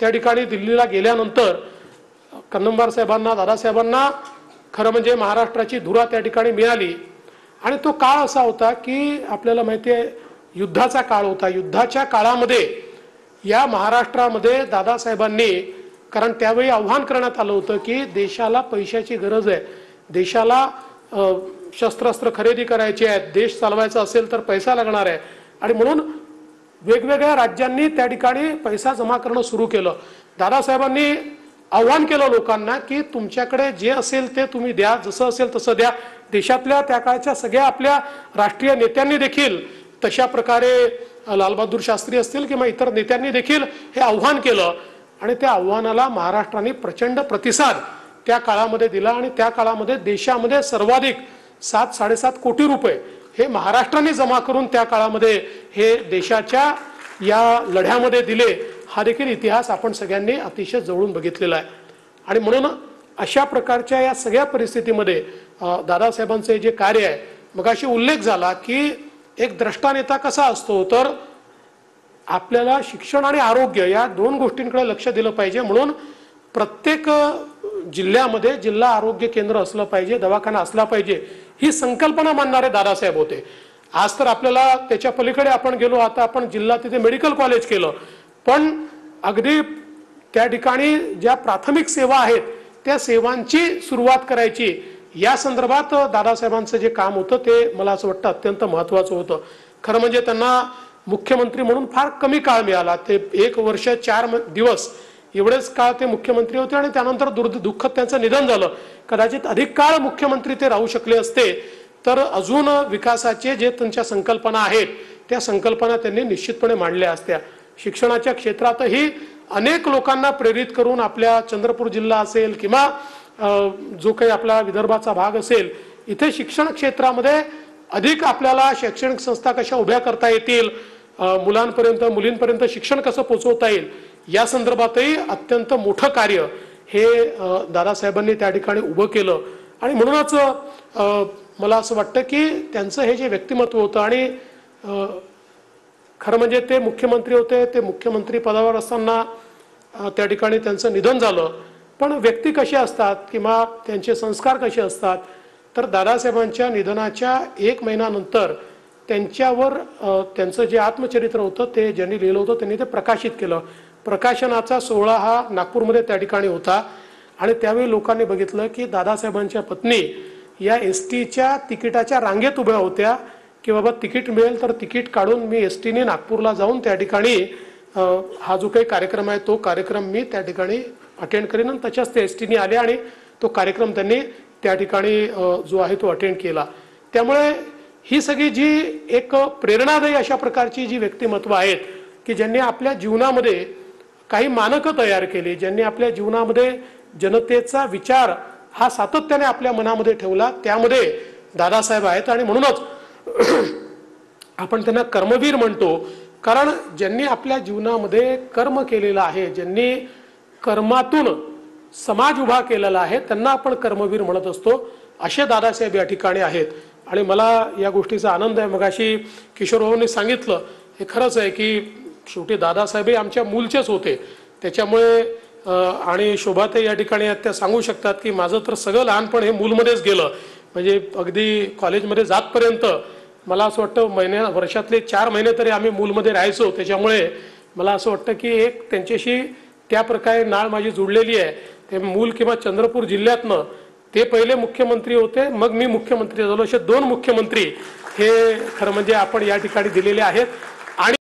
त्या ठिकाणी दिल्लीला गेल्यानंतर कन्नमवार साहेबांना, दादासाहेबांना खरं म्हणजे महाराष्ट्राची धुरा त्या ठिकाणी मिळाली। आणि तो काळ असा होता की आपल्याला माहिती आहे युद्धाचा काळ होता। युद्धाच्या काळामध्ये या महाराष्ट्रामध्ये दादासाहेबांनी, कारण त्यावेळी आव्हान करण्यात आलं होतं की देशाला पैशाची गरज आहे, देशाला शस्त्रास्त्र खरेदी करायची आहे, देश चालवायचा असेल तर पैसा लागणार आहे, आणि म्हणून वेगवेगळ्या राज्यांनी त्या ठिकाणी पैसा जमा करणं सुरू केलं। दादासाहेबांनी आव्हान केलं लोकांना की तुमच्याकडे जे असेल ते तुम्ही द्या, जसं असेल तसं द्या। देशातल्या त्या काळच्या सगळ्या आपल्या राष्ट्रीय नेत्यांनी देखील तशा प्रकारे, लालबहादूर शास्त्री असतील किंवा इतर नेत्यांनी देखील हे आव्हान केलं, आणि त्या आव्हानाला महाराष्ट्राने प्रचंड प्रतिसाद त्या काळामध्ये दिला। आणि त्या काळामध्ये देशामध्ये सर्वाधिक 7-7.5 कोटी रुपये हे महाराष्ट्राने जमा करून त्या काळामध्ये हे देशाच्या या लढ्यामध्ये दिले। हा देखील इतिहास आपण सगळ्यांनी अतिशय जवळून बघितलेला आहे। आणि म्हणून अशा प्रकारच्या या सगळ्या परिस्थितीमध्ये दादासाहेबांचे जे कार्य आहे, मगाशी उल्लेख झाला की एक द्रष्टा नेता कसा असतो, तर आपल्याला शिक्षण आणि आरोग्य या दोन गोष्टींकडे लक्ष दिलं पाहिजे। म्हणून प्रत्येक जिल्ह्यामध्ये जिल्हा आरोग्य केंद्र असलं पाहिजे, दवाखाना असला पाहिजे, ही संकल्पना मानणारे दादासाहेब होते। आज तर आपल्याला त्याच्या पलीकडे आपण गेलो, आता आपण जिल्हा तिथे मेडिकल कॉलेज केलं, पण अगदी त्या ठिकाणी ज्या प्राथमिक सेवा आहेत त्या सेवांची सुरुवात करायची, या संदर्भात दादासाहेबांचं जे काम होतं ते मला असं वाटतं अत्यंत महत्त्वाचं होतं। खरं म्हणजे त्यांना मुख्यमंत्री म्हणून फार कमी काळ मिळाला, ते 1 वर्ष 4 दिवस एवढेच काळ ते मुख्यमंत्री होते, आणि त्यानंतर दुःखद त्यांचं निधन झालं। कदाचित अधिक काळ मुख्यमंत्री ते राहू शकले असते तर अजून विकासाचे जे त्यांच्या संकल्पना आहेत त्या संकल्पना त्यांनी निश्चितपणे मांडल्या असत्या। शिक्षणाच्या क्षेत्रातही अनेक लोकांना प्रेरित करून आपल्या चंद्रपूर जिल्हा असेल किंवा जो काही आपला विदर्भाचा भाग असेल, इथे शिक्षण क्षेत्रामध्ये अधिक आपल्याला शैक्षणिक संस्था कशा उभ्या करता येतील, मुलांपर्यंत मुलींपर्यंत शिक्षण कसं पोहोचवता येईल, या संदर्भातही अत्यंत मोठं कार्य हे दादासाहेबांनी त्या ठिकाणी उभं केलं। आणि म्हणूनच मला असं वाटतं की त्यांचं हे जे व्यक्तिमत्व होतं, आणि खरं म्हणजे ते मुख्यमंत्री होते, ते मुख्यमंत्री पदावर असताना त्या ठिकाणी त्यांचं निधन झालं, पण व्यक्ती कशी असतात किंवा त्यांचे संस्कार कसे असतात, तर दादासाहेबांच्या निधनाच्या 1 महिन्यानंतर त्यांच्यावर त्यांचं जे आत्मचरित्र होतं ते ज्यांनी लिहिलं होतं त्यांनी ते प्रकाशित केलं। प्रकाशनाचा सोहळा हा नागपूरमध्ये त्या ठिकाणी होता, आणि त्यावेळी लोकांनी बघितलं की दादासाहेबांच्या पत्नी या एसटीच्या तिकिटाच्या रांगेत उभ्या होत्या की बाबा तिकीट मिळेल तर तिकीट काढून मी एसटीने नागपूरला जाऊन त्या ठिकाणी हा जो काही कार्यक्रम आहे तो कार्यक्रम मी त्या ठिकाणी अटेंड करेन, आणि त्याच्याच ते एसटीने आले आणि तो कार्यक्रम त्यांनी त्या ठिकाणी जो आहे तो अटेंड केला। त्यामुळे ही सगळी जी एक प्रेरणादायी अशा प्रकारची जी व्यक्तिमत्व आहेत की ज्यांनी आपल्या जीवनामध्ये काही मानकं तयार केली, ज्यांनी आपल्या जीवनामध्ये जनतेचा विचार हा सातत्याने आपल्या मनामध्ये ठेवला, त्यामध्ये दादासाहेब आहेत। आणि म्हणूनच आपण त्यांना कर्मवीर म्हणतो, कारण ज्यांनी आपल्या जीवनामध्ये कर्म केलेलं आहे, ज्यांनी कर्मातून समाज उभा केलेला आहे, त्यांना आपण कर्मवीर म्हणत असतो। असे दादासाहेब या ठिकाणी आहेत, आणि मला या गोष्टीचा आनंद आहे। मगाशी किशोरभाऊंनी सांगितलं, हे खरंच आहे की शेवटी दादासाहेब आमच्या मूलचेच होते, त्याच्यामुळे आणि शोभाताई या ठिकाणी त्या सांगू शकतात की माझं तर सगळं लहानपण हे मूलमध्येच गेलं, म्हणजे अगदी कॉलेजमध्ये जातपर्यंत मला असं वाटतं वर्षातले 4 महिने तरी आम्ही मूलमध्ये राहायचो। त्याच्यामुळे मला असं वाटतं की एक त्यांच्याशी त्या प्रकारे नाळ माझी जुळलेली आहे। ते मूल किंवा चंद्रपूर जिल्ह्यातनं ते पहिले मुख्यमंत्री होते, मग मी मुख्यमंत्री झालो, असे 2 मुख्यमंत्री हे खरं म्हणजे आपण या ठिकाणी दिलेले आहेत। आणि